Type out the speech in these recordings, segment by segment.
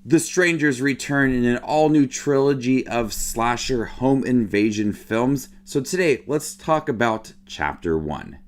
The Strangers return in an all-new trilogy of slasher home invasion films. So today, let's talk about Chapter 1.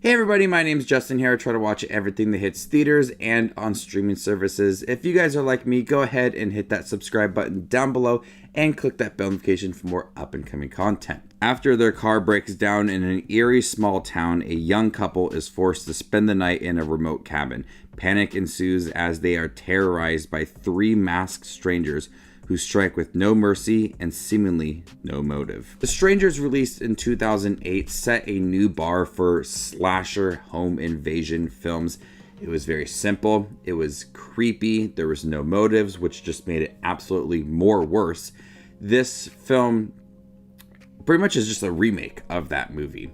Hey everybody, my name is Justin here. I try to watch everything that hits theaters and on streaming services. If you guys are like me, go ahead and hit that subscribe button down below and click that bell notification for more up and coming content. After their car breaks down in an eerie small town, a young couple is forced to spend the night in a remote cabin. Panic ensues as they are terrorized by three masked strangers who strike with no mercy and seemingly no motive. The Strangers, released in 2008, set a new bar for slasher home invasion films. It was very simple, it was creepy, there was no motives, which just made it absolutely more worse. This film pretty much is just a remake of that movie,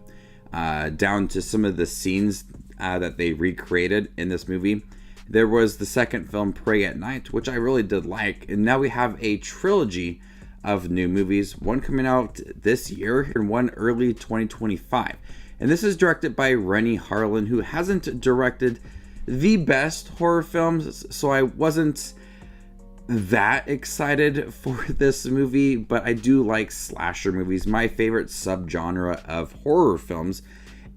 down to some of the scenes that they recreated in this movie. There was the second film, Prey at Night, which I really did like. And now we have a trilogy of new movies, one coming out this year and one early 2025. And this is directed by Renny Harlin, who hasn't directed the best horror films, so I wasn't that excited for this movie, but I do like slasher movies, my favorite subgenre of horror films.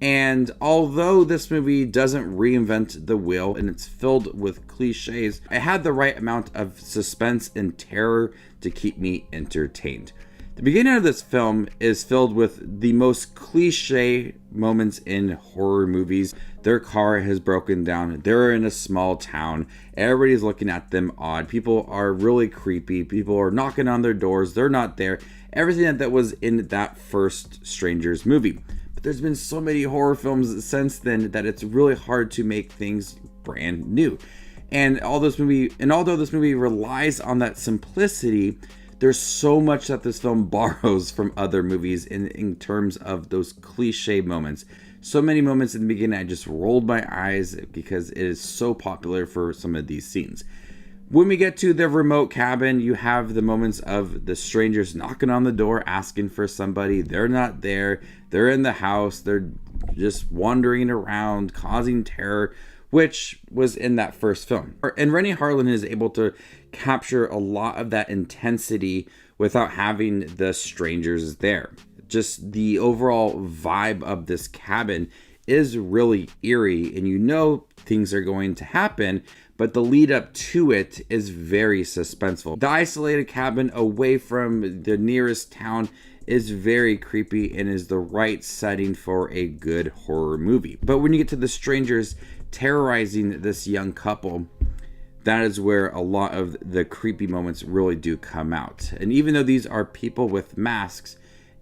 And although this movie doesn't reinvent the wheel and it's filled with cliches, it had the right amount of suspense and terror to keep me entertained. The beginning of this film is filled with the most cliche moments in horror movies. Their car has broken down. They're in a small town. Everybody's looking at them odd. People are really creepy. People are knocking on their doors. They're not there. Everything that was in that first Strangers movie. But there's been so many horror films since then that it's really hard to make things brand new. And although this movie relies on that simplicity, there's so much that this film borrows from other movies in terms of those cliche moments. So many moments in the beginning I just rolled my eyes because it is so popular for some of these scenes. When we get to the remote cabin, you have the moments of the strangers knocking on the door, asking for somebody. They're not there. They're in the house. They're just wandering around, causing terror, which was in that first film. And Renny Harlin is able to capture a lot of that intensity without having the strangers there. Just the overall vibe of this cabin is really eerie, and you know things are going to happen, but the lead up to it is very suspenseful. The isolated cabin away from the nearest town is very creepy and is the right setting for a good horror movie. But when you get to the strangers terrorizing this young couple, that is where a lot of the creepy moments really do come out. And even though these are people with masks,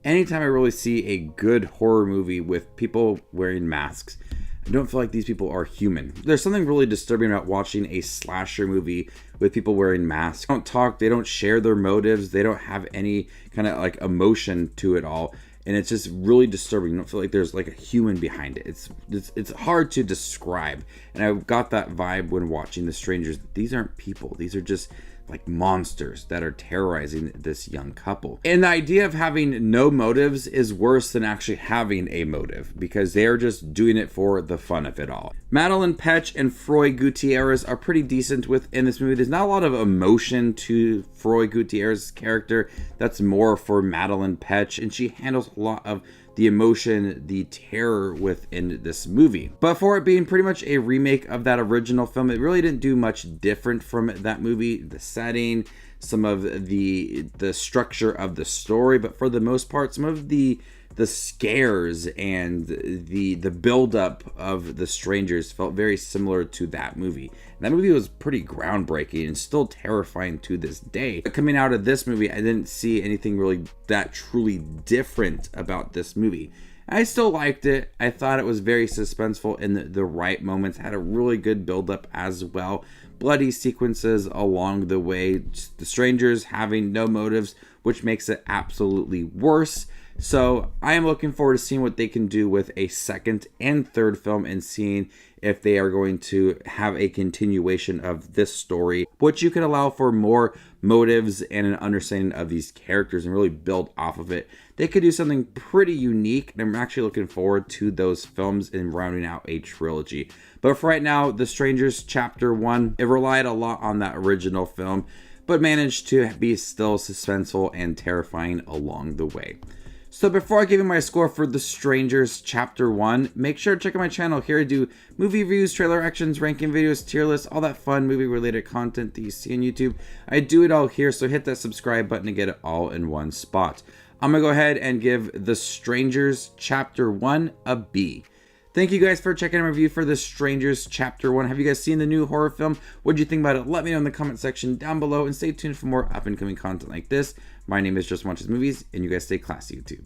anytime I really see a good horror movie with people wearing masks, I don't feel like these people are human. There's something really disturbing about watching a slasher movie with people wearing masks. They don't talk, they don't share their motives, they don't have any kind of like emotion to it all. And it's just really disturbing. You don't feel like there's like a human behind it. It's hard to describe. And I got that vibe when watching The Strangers. These aren't people. These are just like monsters that are terrorizing this young couple. And the idea of having no motives is worse than actually having a motive, because they are just doing it for the fun of it all. Madelaine Petsch and Froy Gutierrez are pretty decent within this movie. There's not a lot of emotion to Froy Gutierrez's character. That's more for Madelaine Petsch, and she handles a lot of the emotion, the terror within this movie. But for it being pretty much a remake of that original film, it really didn't do much different from that movie. The setting, some of the structure of the story, but for the most part, some of the scares and the build-up of The Strangers felt very similar to that movie. And that movie was pretty groundbreaking and still terrifying to this day. But coming out of this movie, I didn't see anything really that truly different about this movie. I still liked it. I thought it was very suspenseful in the right moments. Had a really good build-up as well. Bloody sequences along the way. Just the strangers having no motives, which makes it absolutely worse. So I am looking forward to seeing what they can do with a second and third film and seeing if they are going to have a continuation of this story, which you can allow for more motives and an understanding of these characters and really build off of it. They could do something pretty unique, and I'm actually looking forward to those films and rounding out a trilogy. But for right now, The Strangers Chapter 1, it relied a lot on that original film, but managed to be still suspenseful and terrifying along the way. So before I give you my score for The Strangers Chapter 1, make sure to check out my channel. Here I do movie reviews, trailer actions, ranking videos, tier lists, all that fun movie related content that you see on YouTube. I do it all here, so hit that subscribe button to get it all in one spot. I'm going to go ahead and give The Strangers Chapter 1 a B. Thank you guys for checking out my review for The Strangers Chapter 1. Have you guys seen the new horror film? What did you think about it? Let me know in the comment section down below, and stay tuned for more up and coming content like this. My name is Just Watches Movies, and you guys stay classy, YouTube.